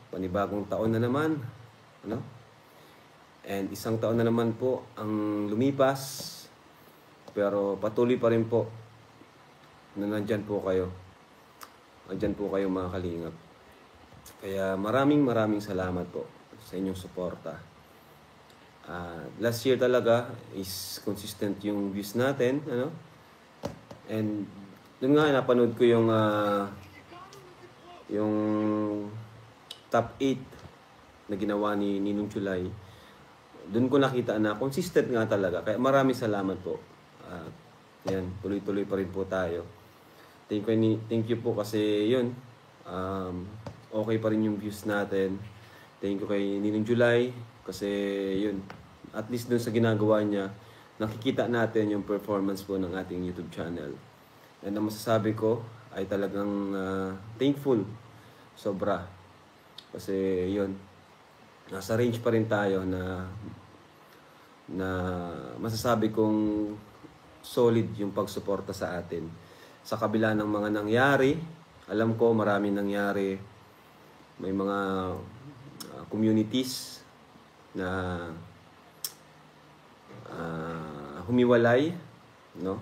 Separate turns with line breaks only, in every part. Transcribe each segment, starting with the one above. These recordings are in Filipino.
panibagong taon na naman, ano? And isang taon na naman po ang lumipas, pero patuloy pa rin po na nandyan po kayo. Nandyan po kayo mga kalingap. Kaya maraming salamat po sa inyong suporta. Last year talaga is consistent yung views natin, ano? And doon nga napanood ko yung top 8 na ginawa ni Ninong Chulay. Doon ko nakita na consistent nga talaga. Kaya maraming salamat po. Yan, tuloy-tuloy pa rin po tayo. Thank you po kasi yun. Okay pa rin yung views natin. Thank you kay Ninong Chulay kasi yun. At least doon sa ginagawa niya, nakikita natin yung performance po ng ating YouTube channel. And ang masasabi ko ay talagang thankful. Sobra. Kasi yun, nasa range pa rin tayo na masasabi kong solid yung pagsuporta sa atin. Sa kabila ng mga nangyari, alam ko marami nangyari. May mga communities na humiwalay, no?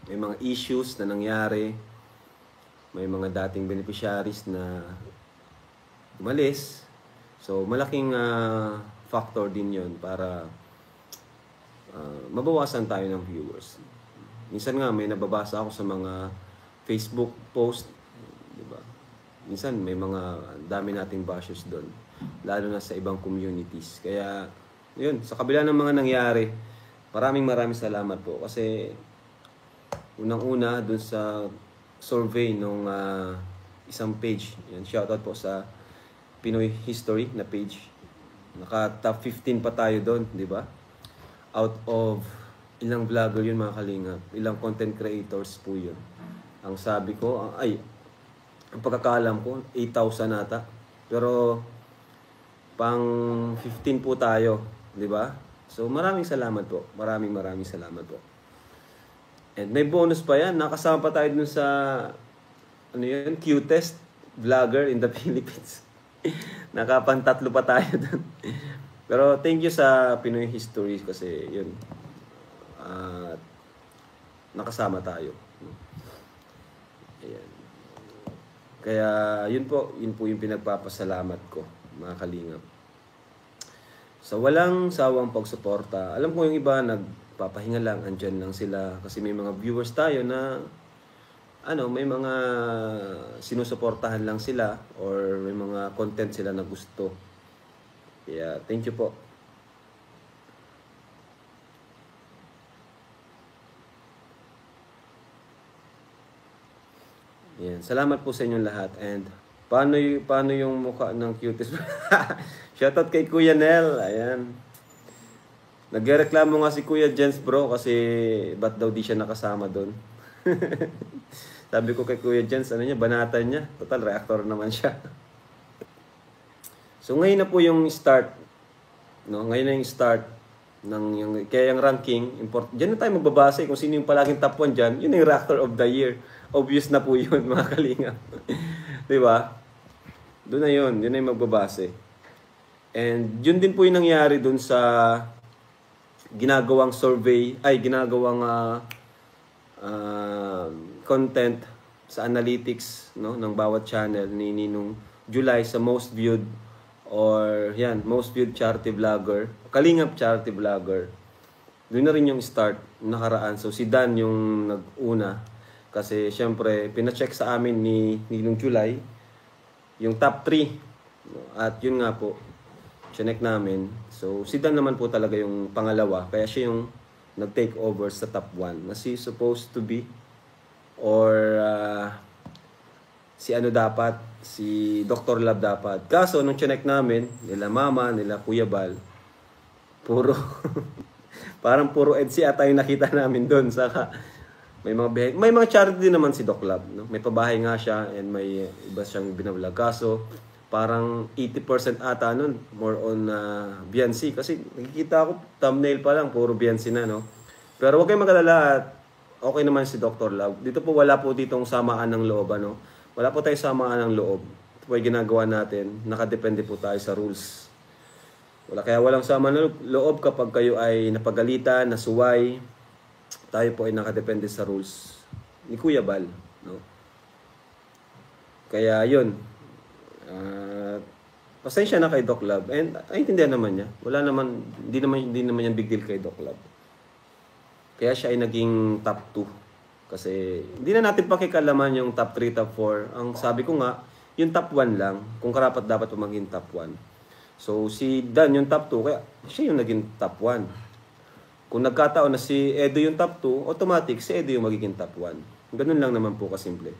May mga issues na nangyari. May mga dating beneficiaries na umalis. So, malaking factor din yon para mabawasan tayo ng viewers. Minsan nga, may nababasa ako sa mga Facebook post. Diba? Minsan, may mga dami nating bashers doon. Lalo na sa ibang communities. Kaya, yun, sa kabila ng mga nangyari, maraming salamat po. Kasi, unang-una, doon sa survey nung isang page. Yan, shoutout po sa Pinoy History na page. Naka top 15 pa tayo doon, di ba? Out of ilang vlogger yun mga kalingap. Ilang content creators po yun. Ang sabi ko, ang pagkakalam ko, 8,000 nata. Pero, pang 15 po tayo, di ba? So, maraming salamat po. Maraming salamat po. And may bonus pa yan. Nakasama pa tayo dun sa, cutest vlogger in the Philippines. Nakapantatlo pa tayo dun. Pero thank you sa Pinoy History kasi yun. Nakasama tayo. Ayan. Kaya yun po yung pinagpapasalamat ko, mga kalingap. Sa walang sawang pagsuporta. Alam ko yung iba nagpapahinga lang, andyan lang sila kasi may mga viewers tayo na may mga sinusuportahan lang sila or may mga content sila na gusto. Kaya thank you po. Yan. Salamat po sa inyong lahat. And paano yung mukha ng cutest? Shoutout kay Kuya Nel. Ayan. Nagreklamo nga si Kuya Jens bro kasi ba't daw di siya nakasama doon. Sabi ko kay Kuya Jens, banatan niya. Total, reactor naman siya. So ngayon na po yung start. No? Ngayon na yung start kaya yung ranking, diyan na tayo magbabase kung sino yung palaging top 1 dyan. Yun yung reactor of the year. Obvious na po yun, mga kalingap. Diba? Doon na yun na yung magbabase. And yun din po yung nangyari doon sa ginagawang survey, ginagawang content sa analytics, no, ng bawat channel ni Ninong July sa most viewed most viewed charity vlogger, Kalingap charity vlogger. Doon na rin yung start nakaraan. So si Dan yung nag-una kasi syempre pina-check sa amin ni Ninong July yung top 3. At yun nga po, chinek namin. So si Dan naman po talaga yung pangalawa, kaya siya yung nag-take over sa top 1 na si supposed to be or si Dr. Love dapat. Kaso nung chinek namin, nila Mama, nila Kuya Bal, parang puro EDSI ata yung nakita namin doon. Saka may mga charity din naman si Doc Love, no? May pabahay nga siya and may iba siyang binavlog. Kaso parang 80% ata nun, more on BNC. Kasi nakikita ko, thumbnail pa lang, puro BNC na, no? Pero huwag kayong mag-alala, okay naman si Dr. Love. Dito po wala po ditong samaan ng loob, ano? Wala po tayong samaan ng loob. ito po ay ginagawa natin, nakadepende po tayo sa rules. Kaya walang sama ng loob kapag kayo ay napagalitan, nasuway, tayo po ay nakadepende sa rules ni Kuya Bal, no? Kaya yun, pasensya na kay Doc Love. And intindihan naman niya. Wala naman, hindi naman yan big deal kay Doc Love. Kaya siya ay naging top 2. Kasi hindi na natin pakikalaman yung top 3, top 4. Ang sabi ko nga, yung top 1 lang. Kung karapat dapat maging top 1. So si Dan yung top 2, kaya siya yung naging top 1. Kung nagkataon na si Edo yung top 2, automatic si Edo yung magiging top 1. Ganun lang naman po kasimple.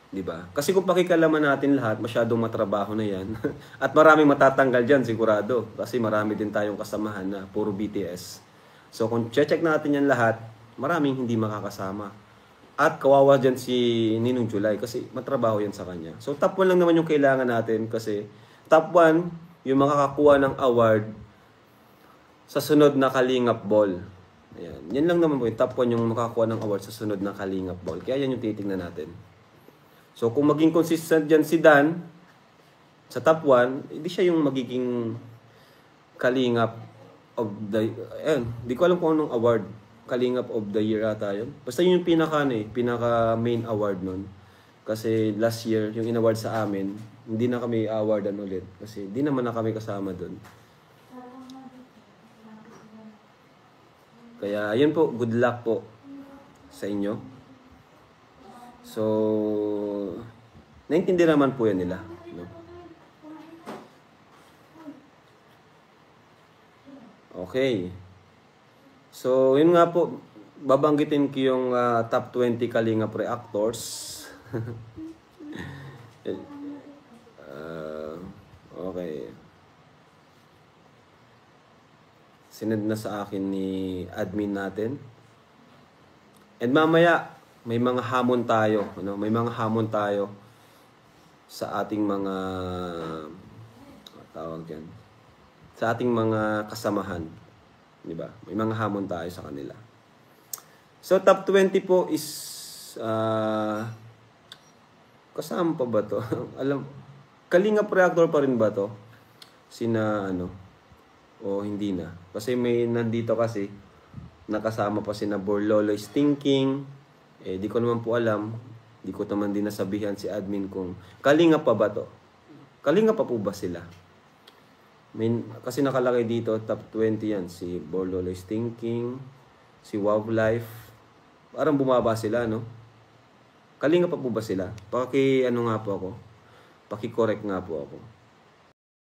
Diba? Kasi kung pakikalaman natin lahat, masyadong matrabaho na yan. At maraming matatanggal dyan, sigurado. Kasi marami din tayong kasamahan na puro BTS. So kung check natin yan lahat, maraming hindi makakasama. At kawawa dyan si Ninong July kasi matrabaho yan sa kanya. So top 1 lang naman yung kailangan natin kasi top 1, yung makakakuha ng award sa sunod na Kalingap Ball. Ayan. Yan lang naman po yung top 1 yung makakakuha ng award sa sunod na Kalingap Ball. Kaya yan yung titignan natin. So kung maging consistent dyan si Dan sa top 1, hindi siya yung magiging Kalingap of the... Di ko alam kung anong award. Kalingap of the Year ata yun. Basta yun yung pinaka main award nun. Kasi last year, yung in-award sa amin, hindi na kami awardan ulit. Kasi di naman na kami kasama dun. Kaya yun po, good luck po sa inyo. So, naintindihan naman po yan nila. No? Okay. So, yun nga po, babanggitin ko yung top 20 Kalingap reactors. Okay. Sinend na sa akin ni admin natin. And mamaya, may mga hamon tayo, ano? May mga hamon tayo sa ating mga tawag diyan. Sa ating mga kasamahan, 'di ba? May mga hamon tayo sa kanila. So top 20 po is kasama pa ba 'to? Alam, Kalingap reactor pa rin ba 'to? Sina ano? O hindi na. Kasi may nandito kasi nakasama pa sina Borlolo Stinking. Di ko naman po alam. Di ko naman din nasabihan si admin kung Kalingap pa ba to? Kalingap pa po ba sila? Kasi nakalagay dito, top 20 yan. Si Borlolo Stinking, si Wow Life. Parang bumaba sila, no? Kalingap pa po ba sila? Ano nga po ako? Paki-correct nga po ako.